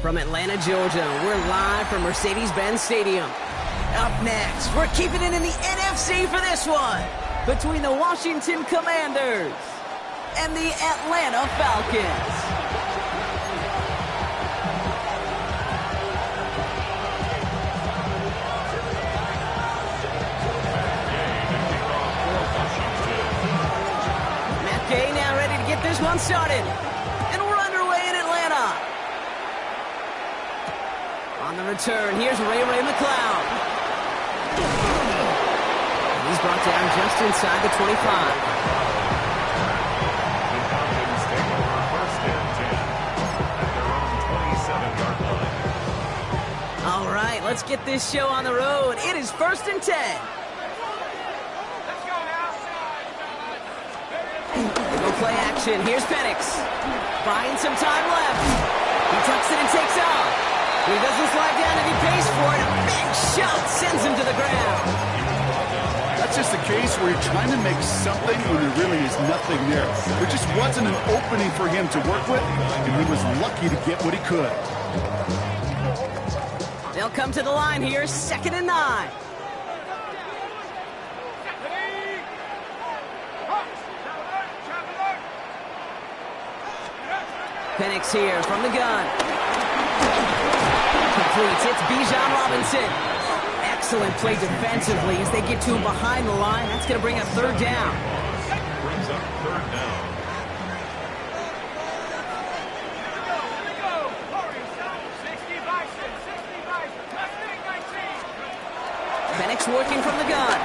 From Atlanta, Georgia, we're live from Mercedes-Benz Stadium. Up next, we're keeping it in the NFC for this one, between the Washington Commanders and the Atlanta Falcons. Matt Gay now ready to get this one started. And we're underway in Atlanta. On the return, here's Ray McCloud. And he's brought down just inside the 25. All right, let's get this show on the road. It is 1st and 10. No play action. Here's Penix. Buying some time left. He tucks it and takes off. He doesn't slide down and he pays for it. A big shot sends him to the ground. That's just a case where you're trying to make something when there really is nothing there. There just wasn't an opening for him to work with, and he was lucky to get what he could. They'll come to the line here, 2nd and 9. Penix here from the gun. Completes. It's Bijan Robinson. Excellent play defensively as they get to him behind the line. That's going to bring up 3rd down. Brings up 3rd down. Penix working from the gun.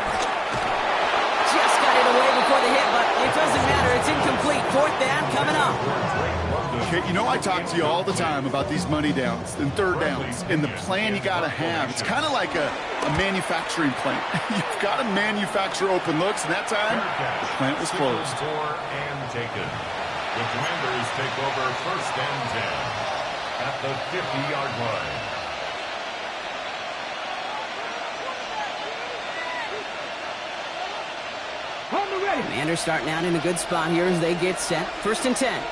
Just got it away before the hit, but it doesn't matter. It's incomplete. 4th down coming up. Okay, you know I talk to you all the time about these money downs and 3rd downs and the plan you got to have. It's kind of like a manufacturing plant. You've got to manufacture open looks, and that time the plant was closed. And taken. The Commanders take over 1st and 10 at the 50-yard line. Commanders starting out in a good spot here as they get set. 1st and 10.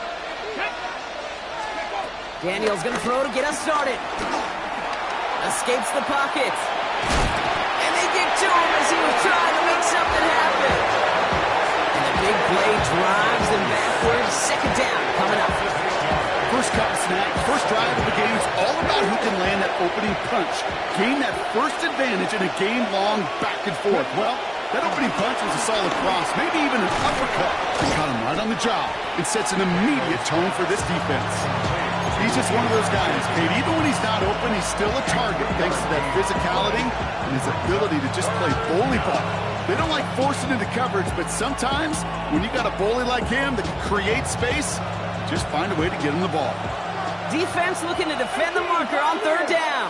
Daniel's going to throw to get us started. Escapes the pocket. And they get to him as he was trying to make something happen. And the big play drives them backwards. 2nd down coming up. First cut snap, first drive of the game. It's all about who can land that opening punch. Gain that first advantage in a game-long back and forth. Well, that opening punch was a solid cross, maybe even an uppercut. That caught him right on the job. It sets an immediate tone for this defense. He's just one of those guys, Kate. Even when he's not open, he's still a target thanks to that physicality and his ability to just play bully ball. They don't like forcing into coverage, but sometimes when you got a bully like him that can create space, just find a way to get him the ball. Defense looking to defend the marker on 3rd down.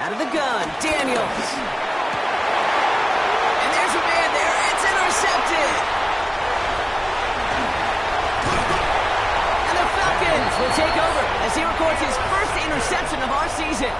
Out of the gun, Daniels. And there's a man there. It's intercepted. And the Falcons will take over as he records his first interception of our season.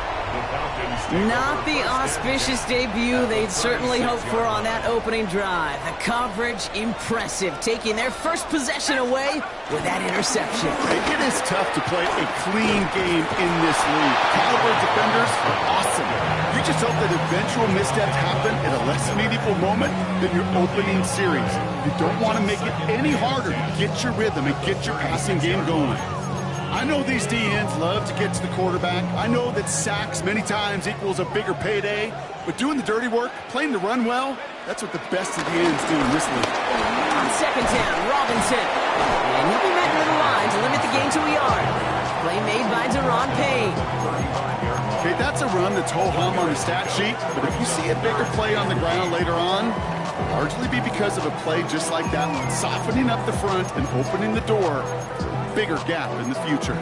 Not the auspicious debut they'd certainly hoped for on that opening drive. The coverage, impressive, taking their first possession away with that interception. It is tough to play a clean game in this league. Caliber defenders are awesome. You just hope that eventual missteps happen at a less meaningful moment than your opening series. You don't want to make it any harder to get your rhythm and get your passing game going. I know these DNs love to get to the quarterback. I know that sacks many times equals a bigger payday. But doing the dirty work, playing the run well, that's what the best of the ends do in this league. On 2nd down, Robinson. And he'll be met near the line to limit the gain to a yard. Play made by Deron Payne. Okay, that's a run that's ho-hum on the stat sheet. But if you see a bigger play on the ground later on, it'll largely be because of a play just like that one, softening up the front and opening the door. Bigger gap in the future.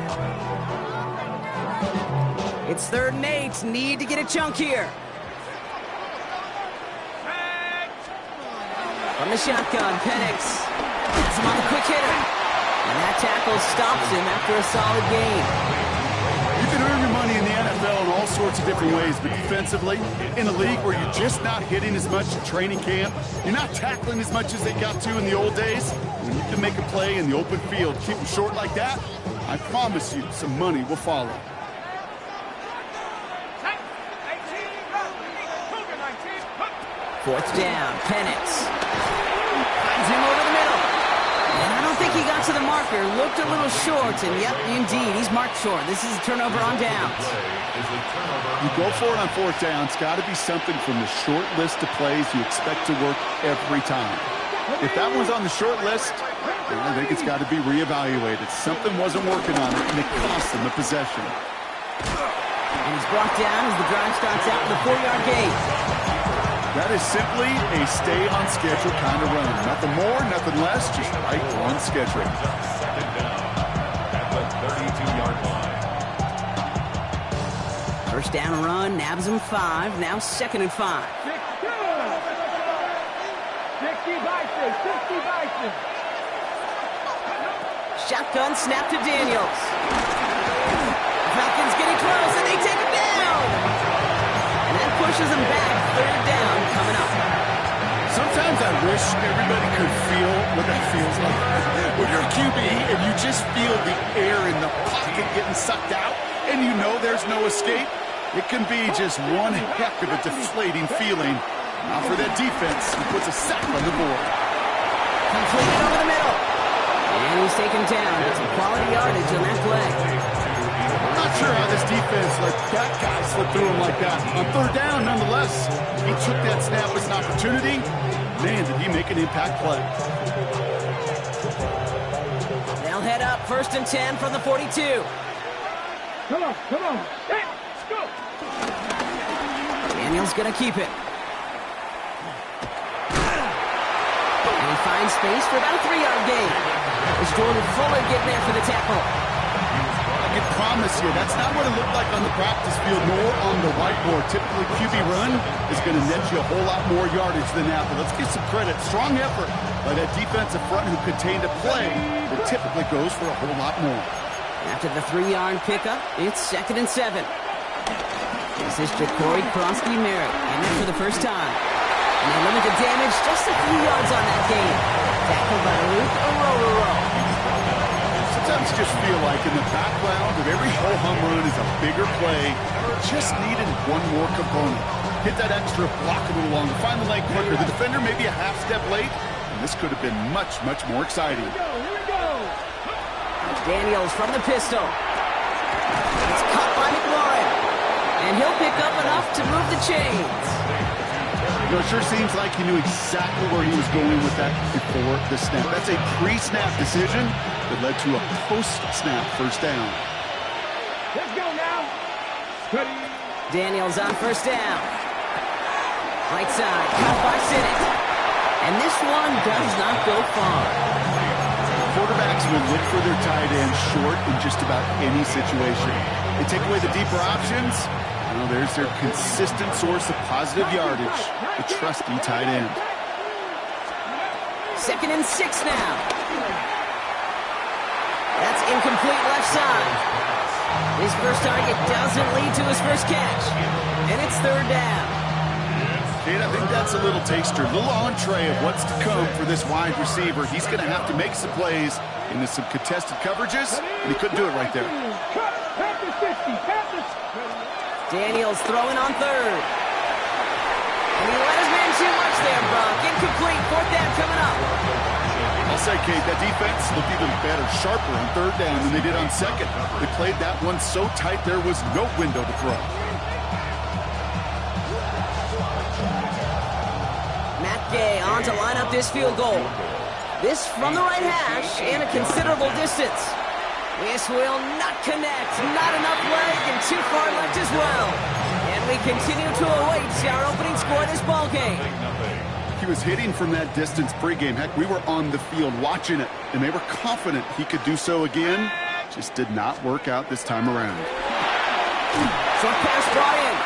It's 3rd and 8. Need to get a chunk here. From the shotgun, Penix. Puts him on the quick hitter. And that tackle stops him after a solid gain. You can earn your money in the NFL in all sorts of different ways, but defensively, in a league where you're just not hitting as much in training camp, you're not tackling as much as they got to in the old days, when you can make a play in the open field, keep them short like that, I promise you some money will follow. Fourth down, Penix. Finds him over the middle. And I don't think he got to the marker. Looked a little short, and yep, indeed, he's marked short. This is a turnover on downs. You go for it on fourth down. It's got to be something from the short list of plays you expect to work every time. If that one's on the short list, I think it's got to be reevaluated. Something wasn't working on it, and it cost them the possession. And he's brought down as the drive starts out in the 4-yard gate. That is simply a stay-on-schedule kind of run. Nothing more, nothing less, just right on schedule. Second down at the 32-yard line. First down run, nabs him 5. Now 2nd and 5. 60 Bison. Shotgun snap to Daniels. Falcons getting close, and they take him down. And that pushes him back. 3rd down coming up. Sometimes I wish everybody could feel what that feels like. When you're a QB and you just feel the air in the pocket getting sucked out, and you know there's no escape, it can be just one heck of a deflating feeling. Now for that defense, he puts a sack on the board. Completed over the middle. And he's taken down. That's some quality yardage on that play. I'm not sure how this defense let that guy slip through him like that. On 3rd down, nonetheless, he took that snap as an opportunity. Man, did he make an impact play. They'll head up 1st and 10 from the 42. Come on. Hey, let's go. Daniels going to keep it. And he finds space for about a 3-yard gain. It's Jordan Fuller getting there for the tackle. I can promise you, that's not what it looked like on the practice field, nor on the whiteboard. Typically, QB run is going to net you a whole lot more yardage than that. But let's give some credit. Strong effort by that defensive front who contained a play that typically goes for a whole lot more. After the 3-yard pickup, it's 2nd and 7. This is Ja'Cory Krosky-Merritt in there for the first time. And they limit the damage just a few yards on that gain. Tackled by Luke Ororo. Sometimes you just feel like in the background of every ho-hum run is a bigger play. Just needed one more component. Hit that extra, block a little longer, find the leg quicker. The defender maybe a half step late, and this could have been much, much more exciting. Here we go. Daniels from the pistol. It's caught by McLaurin. And he'll pick up enough to move the chains. You know, it sure seems like he knew exactly where he was going with that before the snap. That's a pre-snap decision that led to a post-snap first down. Let's go now. Ready. Daniels on 1st down. Right side, caught by Sinnott. And this one does not go far. Quarterbacks will look for their tight end short in just about any situation. They take away the deeper options. Well, there's their consistent source of positive yardage, the trusty tight end. 2nd and 6 now. That's incomplete left side. His first target doesn't lead to his first catch. And it's 3rd down. Kate, I think that's a little taster, a little entree of what's to come for this wide receiver. He's going to have to make some plays into some contested coverages, and he couldn't do it right there. Daniels throwing on 3rd. And he let his man too much there, Brock. Incomplete. 4th down coming up. I'll say, Kate, that defense looked even better, sharper on 3rd down than they did on 2nd. They played that one so tight there was no window to throw. Matt Gay on to line up this field goal. This from the right hash and a considerable distance. This will not connect. Not enough leg and too far left as well. And we continue to await our opening score of this ball game. He was hitting from that distance pregame. Heck, we were on the field watching it, and they were confident he could do so again. Just did not work out this time around. Short pass brought in.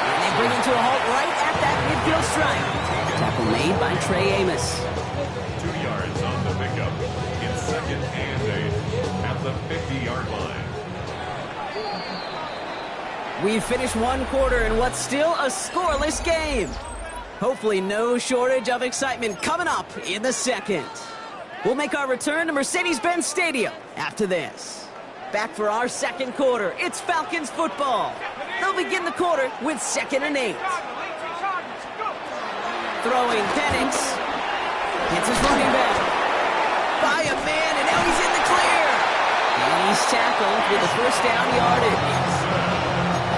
And they bring him to a halt right at that midfield stripe. Tackle made by Trey Amos. 2 yards on the pickup. It's 2nd and 8 at the 50-yard line. We've finished one quarter in what's still a scoreless game. Hopefully no shortage of excitement coming up in the second. We'll make our return to Mercedes-Benz Stadium after this. Back for our second quarter, it's Falcons football. They'll begin the quarter with 2nd and 8. Throwing Penix. Hits his running back. By a man, and now he's in the clear. And he's tackled with a first down yardage.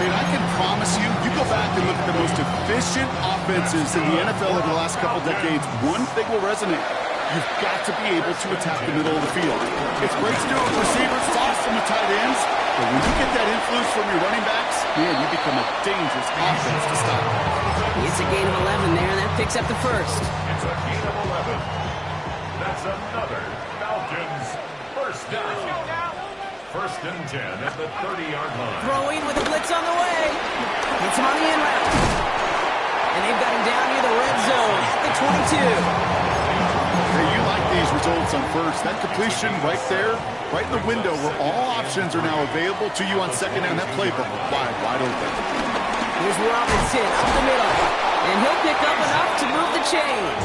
And I can promise you, you go back and look at the most efficient offenses in the NFL over the last couple decades, one thing will resonate. You've got to be able to attack the middle of the field. It's great to do it with receivers, toss from the tight ends, but when you get that influence from your running backs, man, you become a dangerous offense to stop. It's a gain of 11 there, and that picks up the first. It's a gain of 11. That's another Falcons first down. 1st and 10 at the 30-yard line. Throwing with a blitz on the way. Hits him on the in route. And they've got him down near the red zone at the 22. Hey, you like these results on first. That completion right there, right in the window where all options are now available to you on 2nd down. That playbook wide open. Here's Robinson up the middle. And he'll pick up enough to move the chains.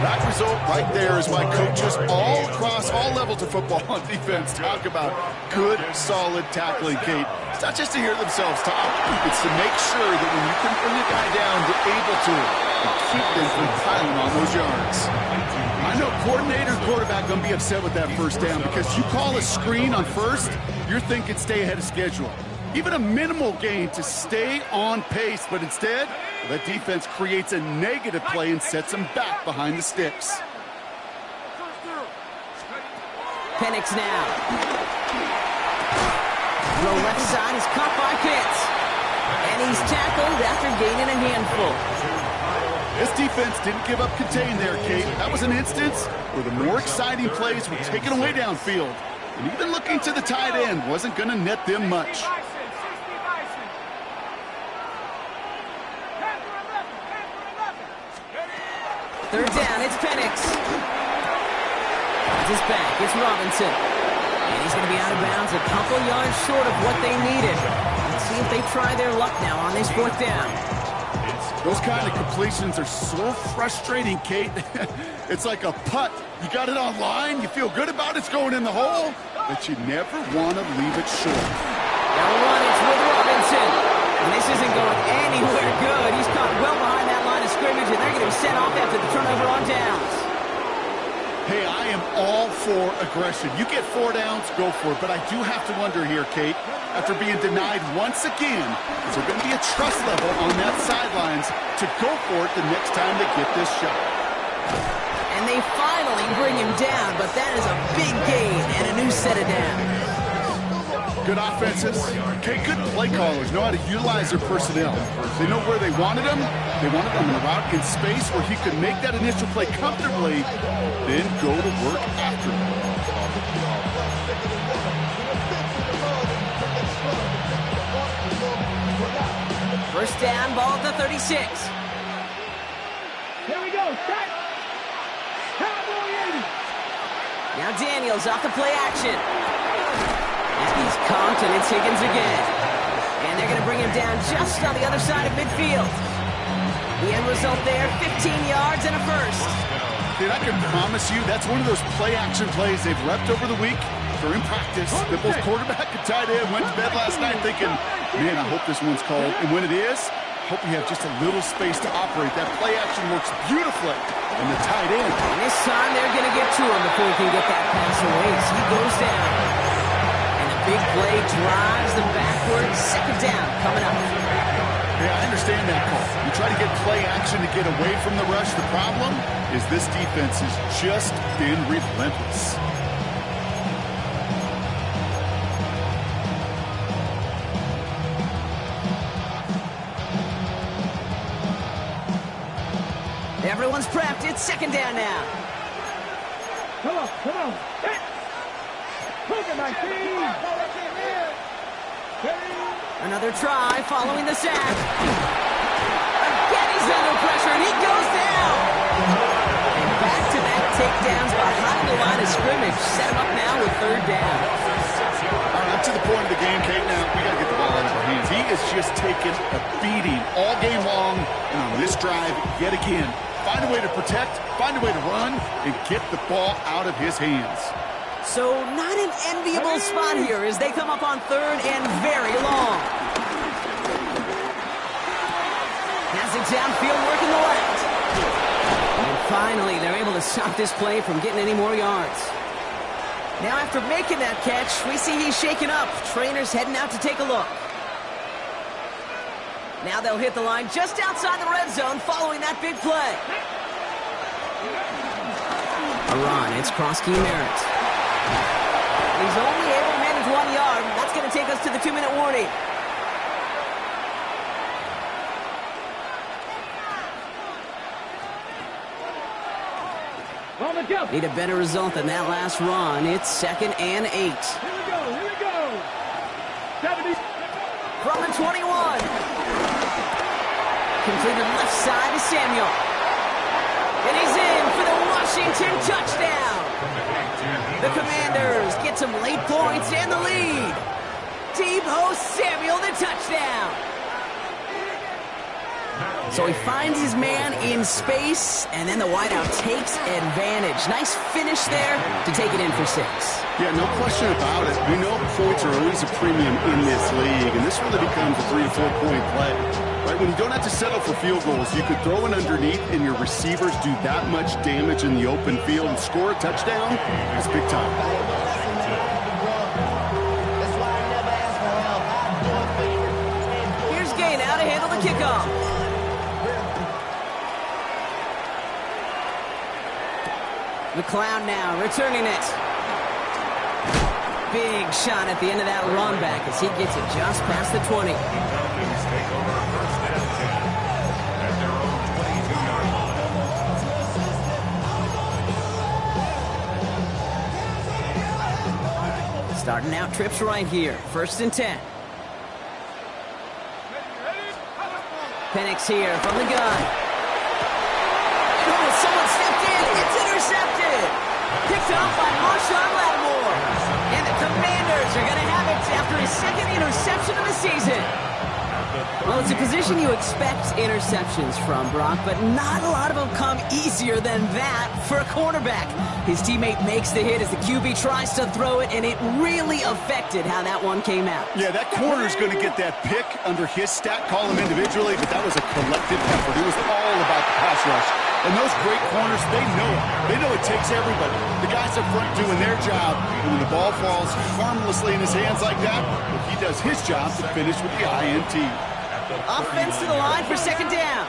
That result right there is why coaches all across all levels of football on defense talk about good, solid tackling, Kate. It's not just to hear themselves talk. It's to make sure that when you can bring a guy down, you're able to and keep them from piling on those yards. I know coordinator and quarterback going to be upset with that first down because you call a screen on first, you're thinking stay ahead of schedule. Even a minimal gain to stay on pace, but instead, that defense creates a negative play and sets them back behind the sticks. Penix now. Throw left side is caught by Pitts. And he's tackled after gaining a handful. This defense didn't give up contain there, Kate. That was an instance where the more exciting plays were taken away downfield. And even looking to the tight end wasn't going to net them much. Third down, it's Penix. It's his back, it's Robinson. And he's going to be out of bounds a couple yards short of what they needed. Let's see if they try their luck now on this 4th down. Those kind of completions are so frustrating, Kate. It's like a putt. You got it on line, you feel good about it's going in the hole, but you never want to leave it short. Now one, it's with Robinson. And this isn't going anywhere good. He's caught well behind that line of scrimmage, and they're going to be sent off after the turnover on downs. Hey, I am all for aggression. You get 4 downs, go for it. But I do have to wonder here, Kate, after being denied once again, is there going to be a trust level on that sidelines to go for it the next time they get this shot? And they finally bring him down, but that is a big gain and a new set of downs. Good offenses, okay, good play callers know how to utilize their personnel. They know where they wanted them. They wanted them in a route in space where he could make that initial play comfortably, then go to work after it. First down, ball at the 36. Here we go. Set. Cowboy 80. Now Daniels off the play action. And he's comped, and it's Higgins again. And they're going to bring him down just on the other side of midfield. The end result there, 15 yards and a first. Dude, I can promise you that's one of those play-action plays they've repped over the week during practice. That both quarterback and tight end went to bed last night thinking, man, I hope this one's called. And when it is, I hope we have just a little space to operate. That play-action works beautifully. And the tight end. And this time they're going to get to him before he can get that pass away. So he goes down. And the big play drives them backwards. 2nd down coming up. Yeah, I understand that call. You try to get play action to get away from the rush. The problem is this defense has just been relentless. Everyone's prepped. It's 2nd down now. Come on. Hey. Look at my team. Another try following the sack. Again, he's under pressure, and he goes down. And back-to-back takedowns behind the line of scrimmage. Set him up now with 3rd down. All right, up to the point of the game, Kate, now we got to get the ball out of our hands. just taken a beating all game long, and on this drive, yet again, find a way to protect, find a way to run, and get the ball out of his hands. So not an enviable spot here as they come up on third and very long. Has it downfield, working the left. And finally, they're able to stop this play from getting any more yards. Now after making that catch, we see he's shaken up. Trainer's heading out to take a look. Now they'll hit the line just outside the red zone following that big play. A run, it's cross-key merit. He's only able to manage 1 yard. That's going to take us to the 2-minute warning. Need a better result than that last run. It's 2nd and 8. Here we go. 70. From the 21. Completed left side to Samuel. And he's in for the Washington touchdown. The Commanders get some late points and the lead. Deebo Samuel, the touchdown. So he finds his man in space, and then the wideout takes advantage. Nice finish there to take it in for 6. Yeah, no question about it. We know points are always a premium in this league, and this really becomes a 3 to 4 point play. Right? When you don't have to settle for field goals, you could throw it underneath, and your receivers do that much damage in the open field and score a touchdown. That's big time. Here's Gay now to handle the kickoff. McLeod now returning it. Big shot at the end of that run back as he gets it just past the 20. Starting out trips right here. 1st and 10. Penix here from the gun. Oh, someone stepped in. It's intercepted. Picked up by Marshawn Lattimore. And the Commanders are going to have it after his 2nd interception of the season. Well, it's a position you expect interceptions from, Brock, but not a lot of them come easier than that for a cornerback. His teammate makes the hit as the QB tries to throw it, and it really affected how that one came out. Yeah, that corner's going to get that pick under his stat column individually, but that was a collective effort. It was all about the pass rush. And those great corners, they know it. They know it takes everybody. The guys up front doing their job, and when the ball falls harmlessly in his hands like that, he does his job to finish with the INT. Offense to the line for 2nd down.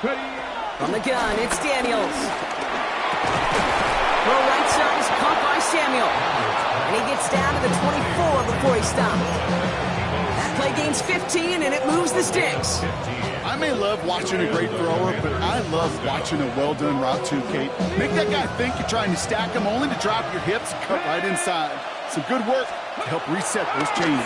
From the gun, it's Daniels. Throw right side is caught by Samuel. And he gets down to the 24 before he stopped. That play gains 15, and it moves the sticks. I may love watching a great thrower, but I love watching a well-done route too, Kate. Make that guy think you're trying to stack him, only to drop your hips and cut right inside. Some good work to help reset those chains.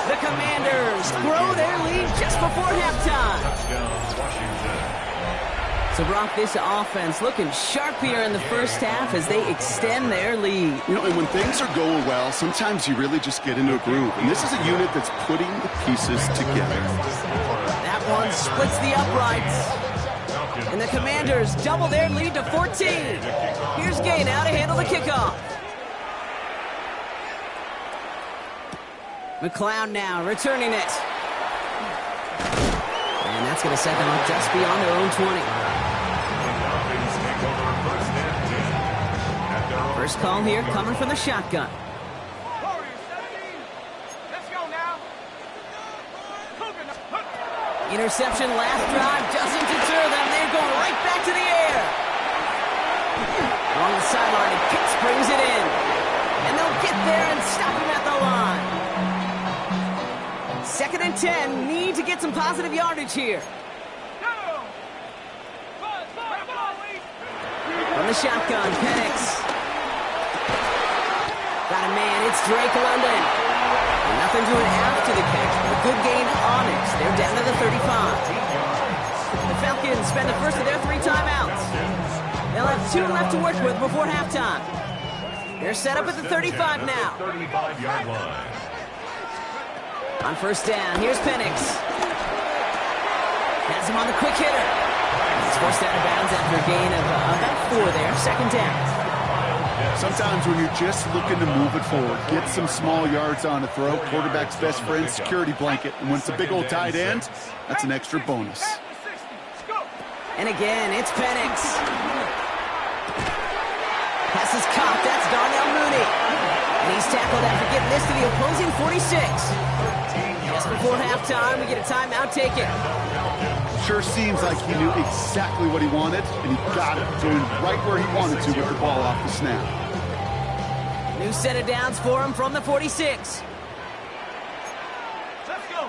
The Commanders grow their lead just before halftime. So, Brock, this offense looking sharp here in the first half as they extend their lead. You know, and when things are going well, sometimes you really just get into a groove. And this is a unit that's putting the pieces together. That one splits the uprights. And the Commanders double their lead to 14. Here's Gay now to handle the kickoff. McLeod now returning it. And that's going to set them up just beyond their own 20. First call here coming from the shotgun. Interception last drive doesn't deter them. They're going right back to the air. Along the sideline, and Pitts brings it in. And they'll get there and stop him at the line. 2nd and 10, need to get some positive yardage here. From the shotgun, Penix. Got a man, it's Drake London. And nothing doing after the catch, but a good gain on it. They're down to the 35. The Falcons spend the first of their 3 timeouts. They'll have 2 left to work with before halftime. They're set up at the 35 now. 35-yard line. On first down, here's Penix. Has him on the quick hitter. He's forced out of bounds after a gain of about 4 there. Second down. Sometimes when you're just looking to move it forward, get some small yards on a throw, quarterback's best friend, security blanket. And when it's a big old tight end, that's an extra bonus. And again, it's Penix. Pass is caught. That's Darnell Mooney. And he's tackled after getting this to the opposing 46. Just before halftime, we get a timeout taken. Sure seems like he knew exactly what he wanted, and he got it, going right where he wanted to with the ball off the snap. New set of downs for him from the 46. Let's go.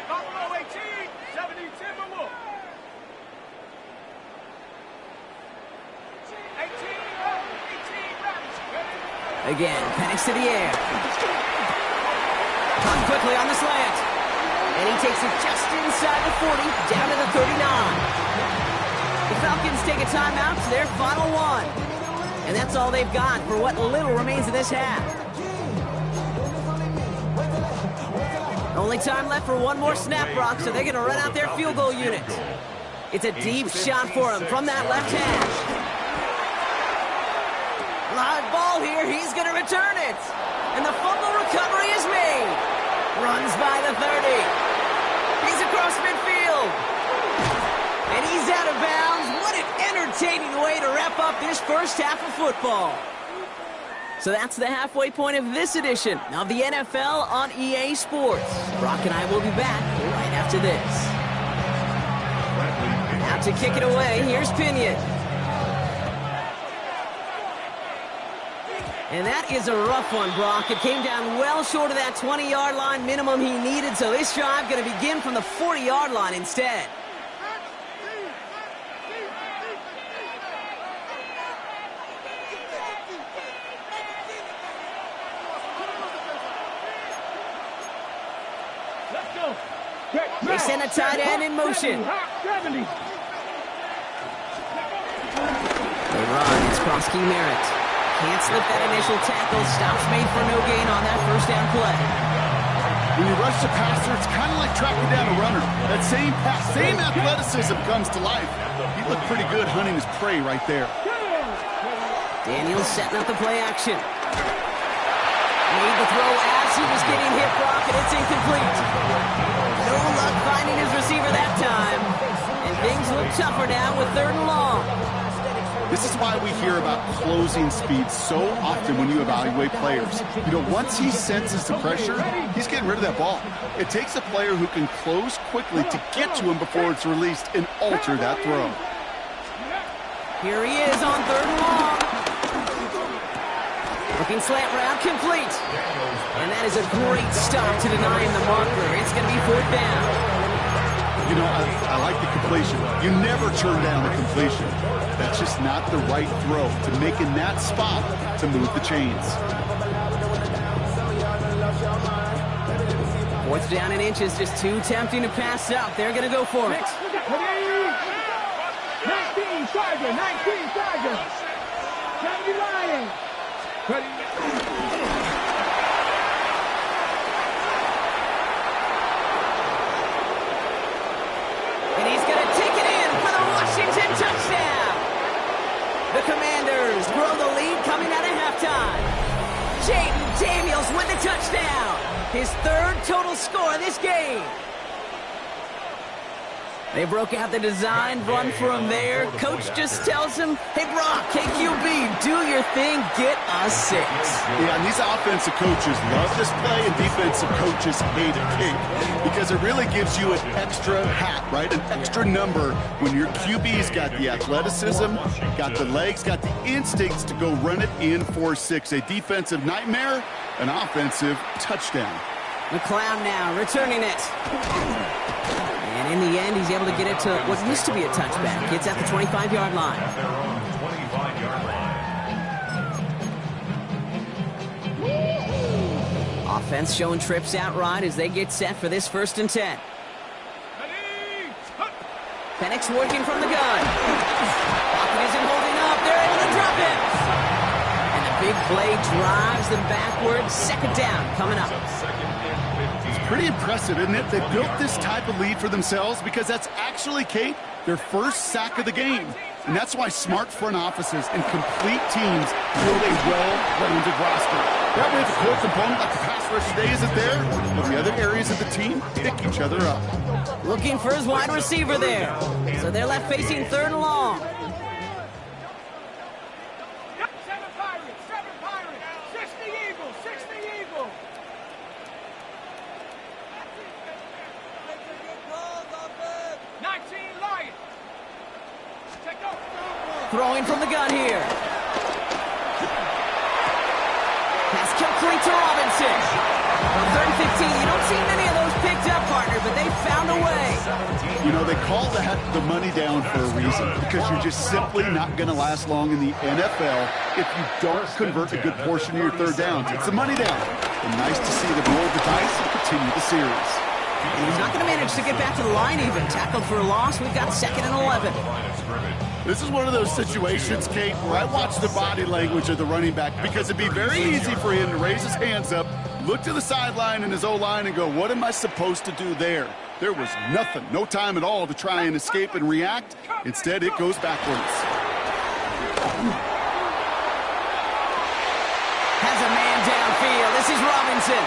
Buffalo 18, 70 Timberwolves. 18 Again, Penix to the air. Caught quickly on the slant. And he takes it just inside the 40, down to the 39. The Falcons take a timeout to their final one. And that's all they've got for what little remains of this half. Only time left for one more snap, Brock, so they're going to run out their field goal unit. It's a deep shot for him from that left hash. Live ball here. He's going to return it. And the fumble recovery is made. Runs by the 30. He's across midfield. And he's out of bounds. What an entertaining way to wrap up this first half of football. So that's the halfway point of this edition of the NFL on EA Sports. Brock and I will be back right after this. Now to kick it away, here's Pinion. And that is a rough one, Brock. It came down well short of that 20-yard line minimum he needed, so this drive going to begin from the 40-yard line instead. Let's go. They send a tight end in motion. 70. They run. It's Krosky Merritt. Can't slip that initial tackle. Stops made for no gain on that first down play. When you rush the passer, it's kind of like tracking down a runner. That same pass, same athleticism comes to life. He looked pretty good hunting his prey right there. Daniels setting up the play action. Made the throw as he was getting hit, Brock, and it's incomplete. No luck finding his receiver that time. And things look tougher now with 3rd and long. This is why we hear about closing speed so often when you evaluate players. You know, once he senses the pressure, he's getting rid of that ball. It takes a player who can close quickly to get to him before it's released and alter that throw. Here he is on 3rd and long. Looking slant route complete. And that is a great stop to deny him the marker. It's going to be 4th down. You know, I like the completion. You never turn down the completion. That's just not the right throw to make in that spot to move the chains. 4th down and inches, just too tempting to pass up. They're going to go for it. 19 Chargers, 19 Chargers. 70 Lions. And he's going to take it in for the Washington touchdown. The Commanders grow the lead coming out of halftime. Jaden Daniels with the touchdown. His 3rd total score of this game. They broke out the design run for him there. Coach just tells him, hey, Brock, KQB, do your thing, get a 6. Yeah, and these offensive coaches love this play, and defensive coaches hate it because it really gives you an extra hat, right? An extra number when your QB's got the athleticism, got the legs, got the instincts to go run it in for 6. A defensive nightmare, an offensive touchdown. McLeod now returning it. And in the end, he's able to get it to what used to be a touchback. It's at the 25-yard line. At their own 25-yard line. Offense showing trips out right as they get set for this 1st and 10. Penix working from the gun. Pocket isn't holding up. They're able to drop it. And the big play drives them backwards. Second down coming up. It's pretty impressive, isn't it? They built this type of lead for themselves because that's actually, Kate, their first sack of the game. And that's why smart front offices and complete teams build a well-rounded roster. That way, if a core component like the pass rush today isn't there, but the other areas of the team pick each other up. Looking for his wide receiver there. So they're left facing third and long. Seven Pirates, 60 Eagles, 60 Eagles. Throwing from the gun here. Pass complete to Robinson. On 3rd and 15, you don't see many of those picked up, partner, but they found a way. You know, they call that the money down for a reason, because you're just simply not going to last long in the NFL if you don't convert a good portion of your third downs. It's the money down. And nice to see them roll the dice and continue the series. And he's not going to manage to get back to the line even. Tackled for a loss. We've got 2nd and 11. This is one of those situations, Kate, where I watch the body language of the running back because it'd be very easy for him to raise his hands up, look to the sideline in his O-line and go, what am I supposed to do there? There was nothing, no time at all to try and escape and react. Instead, it goes backwards. Has a man downfield. This is Robinson.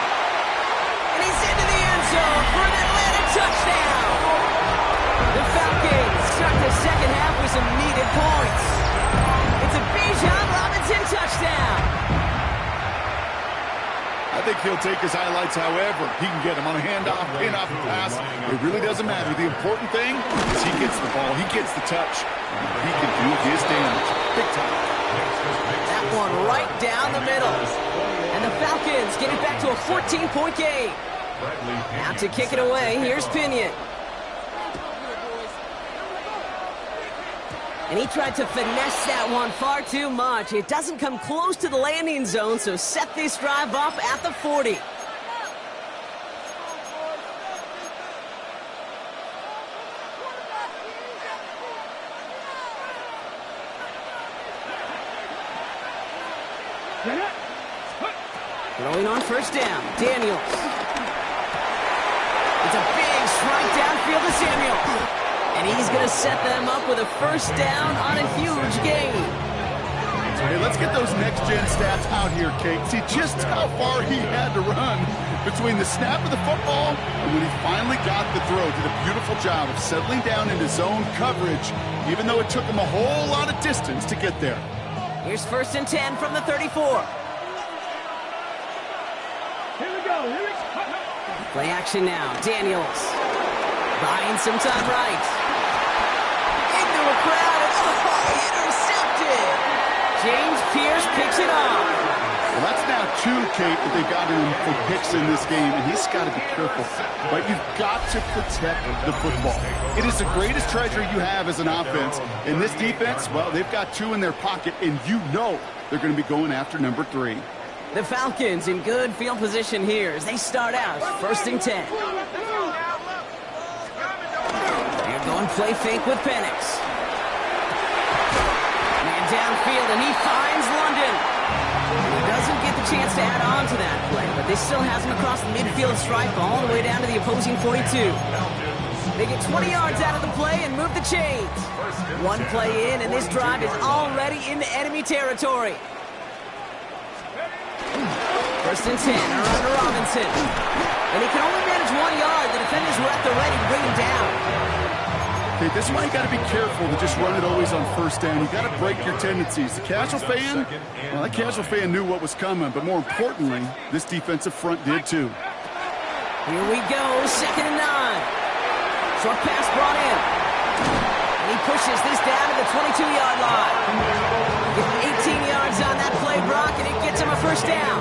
And he's into the end zone for an Atlanta touchdown. The Falcons start the second half with some needed points. It's a Bijan Robinson touchdown. I think he'll take his highlights however he can get him on a handoff, pin-off, pass. It really doesn't matter. The important thing is he gets the ball, he gets the touch. He can do his damage. Big time. That one right down the middle. And the Falcons get it back to a 14-point game. Now to kick it away, here's Pinion. And he tried to finesse that one far too much. It doesn't come close to the landing zone, so set this drive up at the 40. Throwing on first down, Daniels. It's a big strike downfield to Samuel. And he's going to set them up with a first down on a huge gain. Hey, let's get those next-gen stats out here, Kate. See just how far he had to run between the snap of the football and when he finally got the throw. Did a beautiful job of settling down into zone coverage, even though it took him a whole lot of distance to get there. Here's 1st and 10 from the 34. Here we go. Play action now. Daniels buying some time right. Into a crowd. Intercepted. James Pierce picks it off. Well, that's now 2, Kate, that they've got him for picks in this game, and he's got to be careful. But you've got to protect the football. It is the greatest treasure you have as an offense. In this defense, well, they've got 2 in their pocket, and you know they're going to be going after number 3. The Falcons in good field position here as they start out 1st and 10. They're going play fake with Penix. Man downfield, and he finds London. He doesn't get the chance to add on to that play, but this still has him across the midfield stripe all the way down to the opposing 42. They get 20 yards out of the play and move the chains. One play in, and this drive is already into enemy territory. 1st and 10, around to Robinson. And he can only manage 1 yard. The defenders were at the ready to bring him down. Okay, this is why you got to be careful to just run it always on first down. You got to break your tendencies. The casual fan, well, that casual fan knew what was coming, but more importantly, this defensive front did too. Here we go, 2nd and 9. Short pass brought in. And he pushes this down to the 22-yard line. Getting 18 yards on that play, Brock, and it gets him a first down.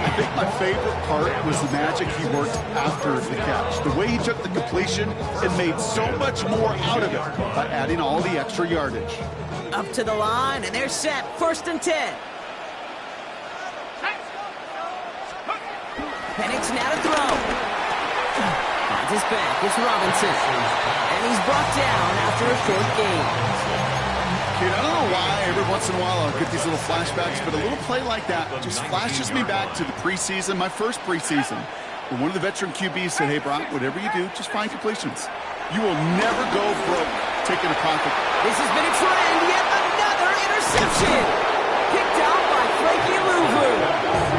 I think my favorite part was the magic he worked after the catch. The way he took the completion and made so much more out of it by adding all the extra yardage. Up to the line, and they're set. 1st and 10. Penix now to throw. Finds his back. It's Robinson. And he's brought down after a short gain. Kate, I don't know why every once in a while I'll get these little flashbacks, but a little play like that just flashes me back to the preseason, my first preseason. When one of the veteran QBs said, hey, Brock, whatever you do, just find completions. You will never go broke taking a pocket. This has been a trend. Yet another interception. Picked out by Frankie Louvu.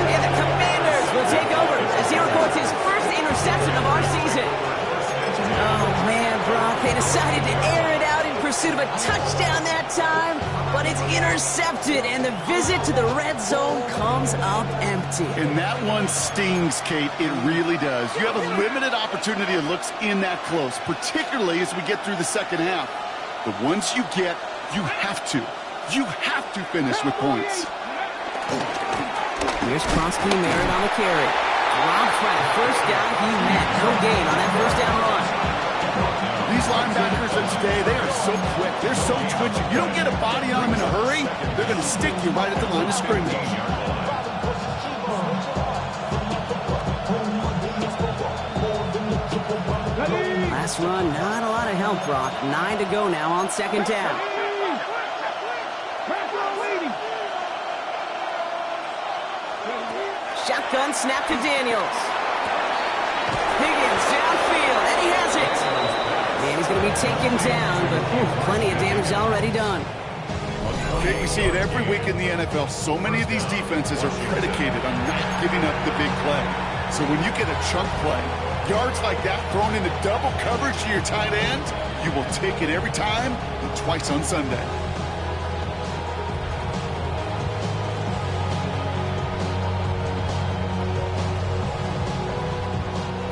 And the Commanders will take over as he records his first interception of our season. Oh, man, Brock, they decided to air it out in pursuit of a touchdown that time, but it's intercepted, and the visit to the red zone comes up empty. And that one stings, Kate. It really does. You have a limited opportunity that looks in that close, particularly as we get through the second half. The ones you get, you have to finish with points. Here's Kronsky Merritt on the carry. Dropped for the first down. He met no gain on that first down run. These linebackers of today, they are so quick. They're so twitchy. You don't get a body on them in a hurry, they're going to stick you right at the line of scrimmage. Last run, not a lot of help, Brock. 9 to go now on second down. Shotgun snap to Daniels. Higgins downfield, and he has it. And he's going to be taken down, but plenty of damage already done. Okay, we see it every week in the NFL. So many of these defenses are predicated on not giving up the big play. So when you get a chunk play, yards like that thrown into double coverage to your tight end, you will take it every time and twice on Sunday.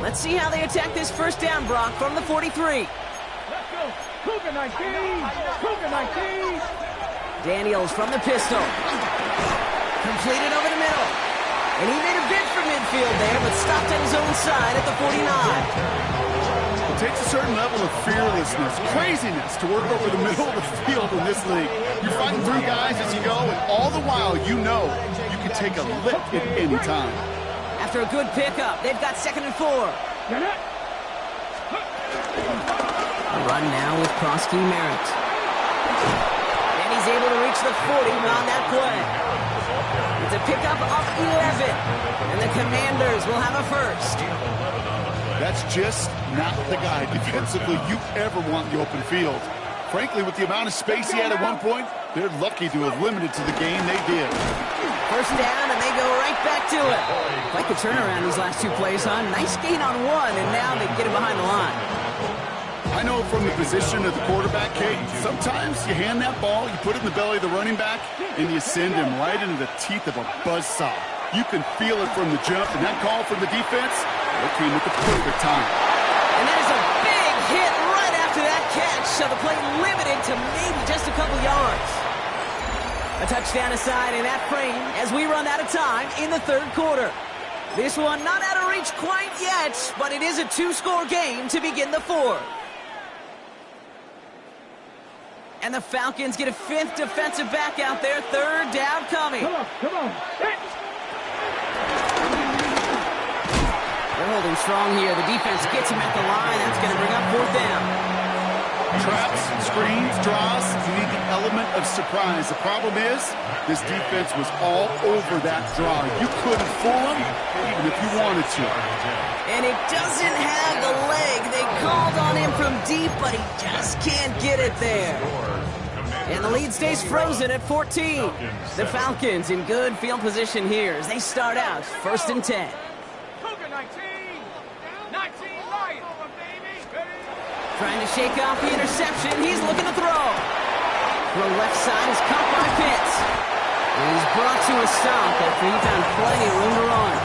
Let's see how they attack this first down, Brock, from the 43. Let's go. Cougar 19. Cougar 19. Daniels from the pistol. Completed over the middle. And he made a bid for midfield there, but stopped at his own side at the 49. It takes a certain level of fearlessness, craziness to work over the middle of the field in this league. You're fighting through guys as you go, and all the while you know you can take a lick at any time. After a good pickup, they've got 2nd and 4. A run now with Kronsky Merritt. And he's able to reach the 40 on that play. It's a pickup of 11. And the Commanders will have a first. That's just not the guy defensively you ever want in the open field. Frankly, with the amount of space he had at one point, they're lucky to have limited to the game they did. First down, and they go right back to it. Quite the turnaround these last 2 plays, huh? Nice gain on 1, and now they get it behind the line. I know from the position of the quarterback, Kate, sometimes you hand that ball, you put it in the belly of the running back, and you send him right into the teeth of a buzzsaw. You can feel it from the jump, and that call from the defense, it came at the perfect time. And that is a big hit right after that catch, so the play limited to maybe just a couple yards. A touchdown aside in that frame as we run out of time in the third quarter. This one not out of reach quite yet, but it is a 2-score game to begin the fourth. And the Falcons get a 5th defensive back out there. Third down coming. Come on. They're holding strong here. The defense gets him at the line. That's going to bring up 4th down. Traps, screens, draws, you need the element of surprise. The problem is, this defense was all over that draw. You couldn't fool them, even if you wanted to. And it doesn't have the leg. They called on him from deep, but he just can't get it there. And the lead stays frozen at 14. The Falcons in good field position here as they start out 1st and 10. Cougar 19. 19 Lions. Trying to shake off the interception. He's looking to throw. The left side is caught by Pitts. And he's brought to a stop after he found plenty of room to run.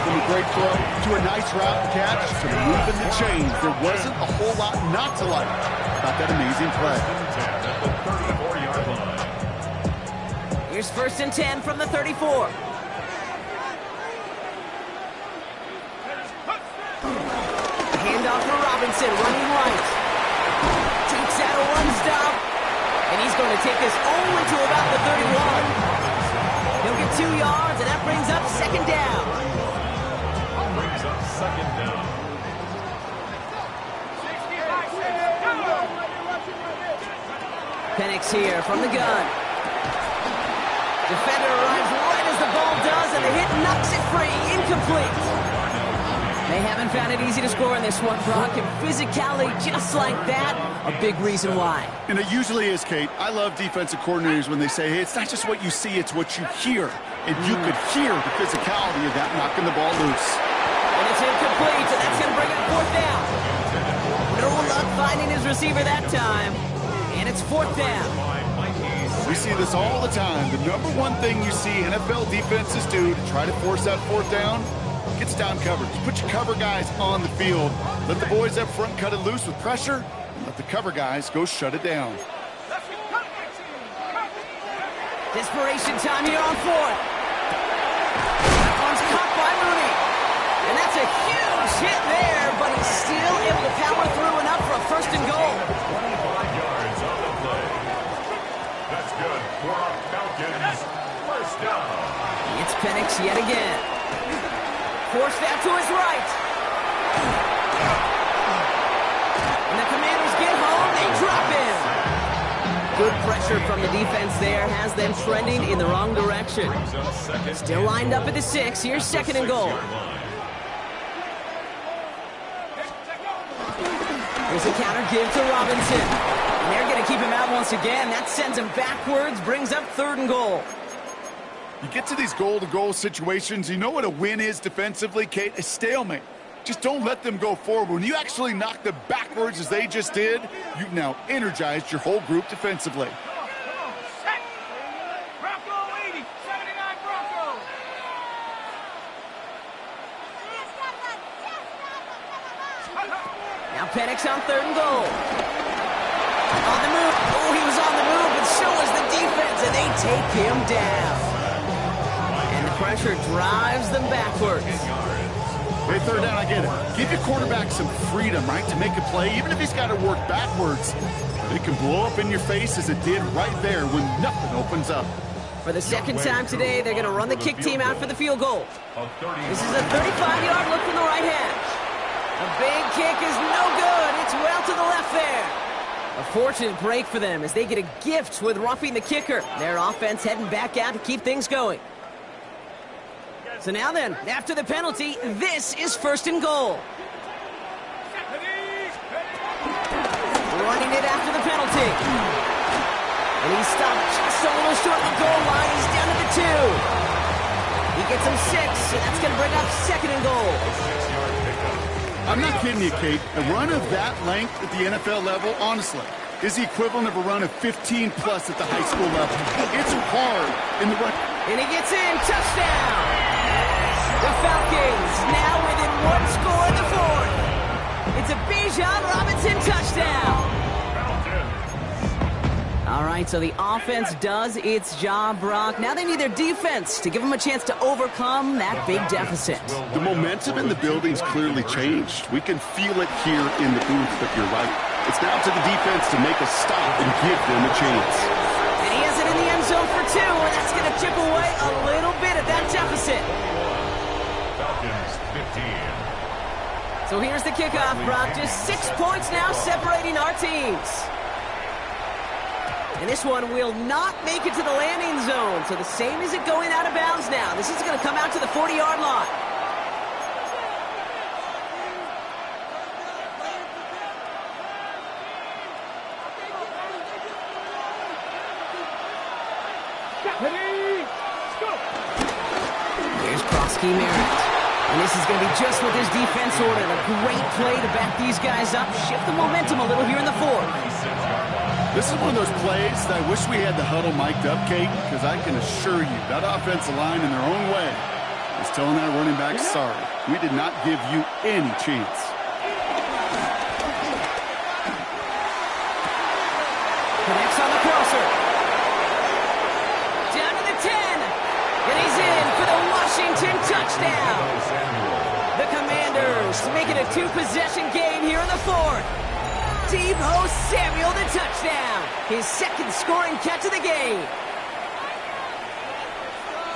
From a great throw to a nice route catch to moving the chains. There wasn't a whole lot not to like about that amazing play. Here's 1st and 10 from the 34. Handoff for Robinson, running right. Takes out a run stop. And he's going to take this only to about the 31. He'll get 2 yards, and that brings up 2nd down. Brings up 2nd down. Penix here from the gun. Defender arrives right as the ball does, and the hit knocks it free. Incomplete. They haven't found it easy to score in this one, Brock, and physicality just like that, a big reason why. And it usually is, Kate. I love defensive coordinators when they say, hey, it's not just what you see, it's what you hear. And you could hear the physicality of that knocking the ball loose. And it's incomplete, so that's going to bring up fourth down. No luck finding his receiver that time. And it's fourth down. We see this all the time. The number one thing you see NFL defenses do to try to force that fourth down, gets down coverage. Put your cover guys on the field. Let the boys up front cut it loose with pressure. And let the cover guys go shut it down. Desperation time here on fourth. That one's caught by Mooney. And that's a huge hit there, but he's still able to power through enough for a first and goal. 25 yards on the play. That's good for our Falcons. First down. It's Penix yet again. Forced out to his right. And the Commanders get home. They drop him. Good pressure from the defense there has them trending in the wrong direction. Still lined up at the 6. Here's second and goal. Here's a counter give to Robinson. And they're going to keep him out once again. That sends him backwards, brings up third and goal. You get to these goal-to-goal situations, you know what a win is defensively, Kate? A stalemate. Just don't let them go forward. When you actually knock them backwards as they just did, you've now energized your whole group defensively. Now Penix on third and goal. On the move. Oh, he was on the move, but so was the defense, and they take him down. And the pressure drives them backwards. Hey, third down, I get it. Give your quarterback some freedom, right, to make a play, even if he's got to work backwards. But it can blow up in your face as it did right there when nothing opens up. For the second time today, they're going to run the kick team out for the field goal. This is a 35-yard look from the right hash. The big kick is no good. It's well to the left there. A fortunate break for them as they get a gift with roughing the kicker. Their offense heading back out to keep things going. So now then, after the penalty, this is first and goal. Running it after the penalty. And he stopped just a little short of the goal line. He's down to the 2. He gets him 6, and that's going to bring up second and goal. I'm not kidding you, Kate. A run of that length at the NFL level, honestly, is the equivalent of a run of 15-plus at the high school level. It's hard in the run. And he gets in. Touchdown! The Falcons now within one score in the fourth. It's a Bijan Robinson touchdown. All right, so the offense does its job, Brock. Now they need their defense to give them a chance to overcome that big deficit. The momentum in the building's clearly changed. We can feel it here in the booth, but you're right. It's now to the defense to make a stop and give them a chance. And he has it in the end zone for 2, and that's going to chip away a little bit at that deficit. Falcons 15. So here's the kickoff, Brock. Just 6 points now separating our teams. And this one will not make it to the landing zone. So the same as it going out of bounds now. This is going to come out to the 40-yard line. Here's Krosky Merritt. And this is going to be just what this defense ordered. A great play to back these guys up. Shift the momentum a little here in the fourth. This is one of those plays that I wish we had the huddle mic'd up, Kate, because I can assure you that offensive line in their own way is telling that running back, sorry, we did not give you any chance. Connects on the crosser. Down to the 10. And he's in for the Washington touchdown. The Commanders make it a 2-possession game here in the fourth. Deebo Samuel, the touchdown. His second scoring catch of the game.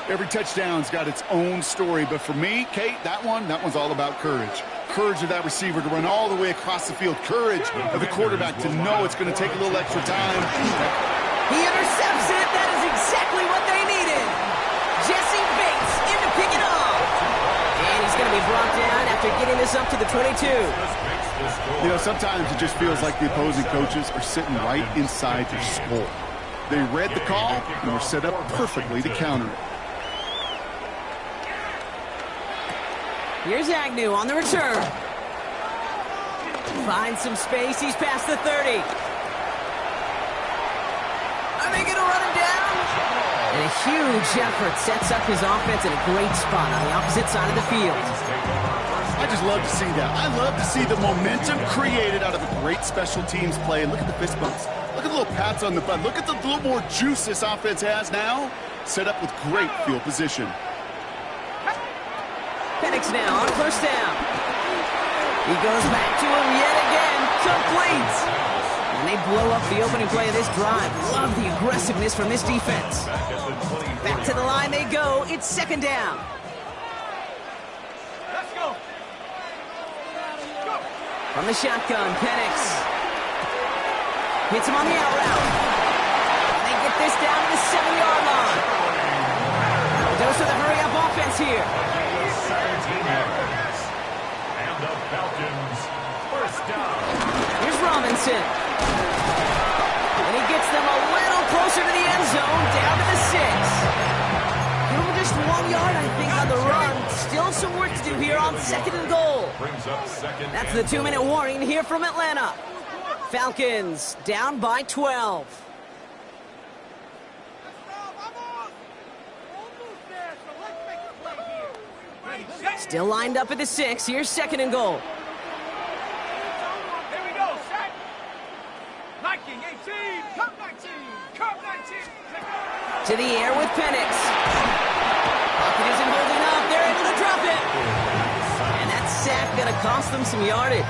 Every touchdown's got its own story, but for me, Kate, that one's all about courage. Courage of that receiver to run all the way across the field. Courage of the quarterback to know it's going to take a little extra time. He intercepts it. That is exactly what they needed. Jesse Bates in to pick it off. And he's going to be brought down after getting this up to the 22. You know, sometimes it just feels like the opposing coaches are sitting right inside your skull. They read the call and were set up perfectly to counter it. Here's Agnew on the return. Finds some space. He's past the 30. Are they going to run him down? And a huge effort sets up his offense in a great spot on the opposite side of the field. I just love to see that. I love to see the momentum created out of a great special teams play. And look at the fist bumps. Look at the little pats on the butt. Look at the little more juice this offense has now. Set up with great field position. Penix now on first down. He goes back to him yet again. Complete. And they blow up the opening play of this drive. Love the aggressiveness from this defense. Back to the line they go. It's second down. Let's go. From the shotgun, Penix. Hits him on the out route. And they get this down to the 7-yard line. Dose of the hurry-up offense here. 17 yards. And the Falcons first down. Here's Robinson. And he gets them a little closer to the end zone, down to the 6. Give him just 1 yard, I think, on the run. Still some work to do here on second and goal. Brings up second. That's the 2-minute warning here from Atlanta. Falcons down by 12. Still lined up at the 6. Here's second and goal. Here we go, set. 19, 18, come 19, come 19. To the air with Penix. Pocket isn't holding up. They're able to drop it. And that sack going to cost them some yardage.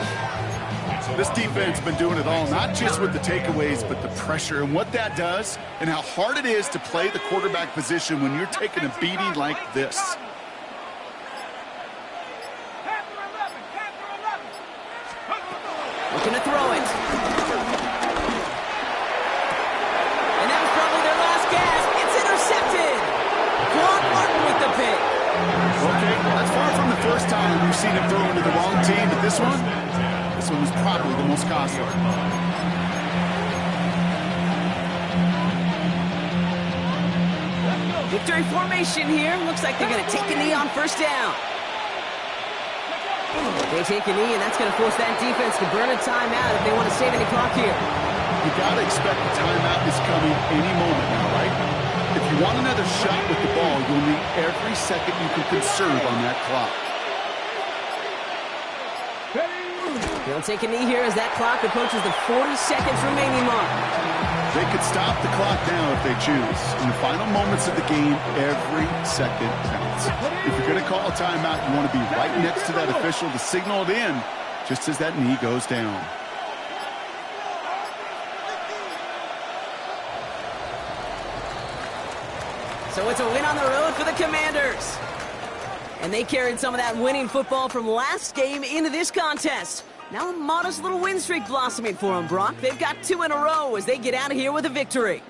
This defense has been doing it all, not just with the takeaways, but the pressure and what that does and how hard it is to play the quarterback position when you're taking a beating like this. Looking to throw it. And that was probably their last gasp. It's intercepted. Quan Martin with the pick. Okay, that's far from the first time we've seen him throw into the wrong team, but this one was probably the most costly. Victory formation here. Looks like they're going to take a knee on first down. They take a knee, and that's going to force that defense to burn a timeout if they want to save any clock here. You got to expect the timeout is coming any moment now, right? If you want another shot with the ball, you'll need every second you can conserve on that clock. They'll take a knee here as that clock approaches the 40 seconds remaining mark. They could stop the clock now if they choose. In the final moments of the game, every second counts. If you're going to call a timeout, you want to be right next to that official to signal it in just as that knee goes down. So it's a win on the road for the Commanders. And they carried some of that winning football from last game into this contest. Now a modest little win streak blossoming for them, Brock. They've got 2 in a row as they get out of here with a victory.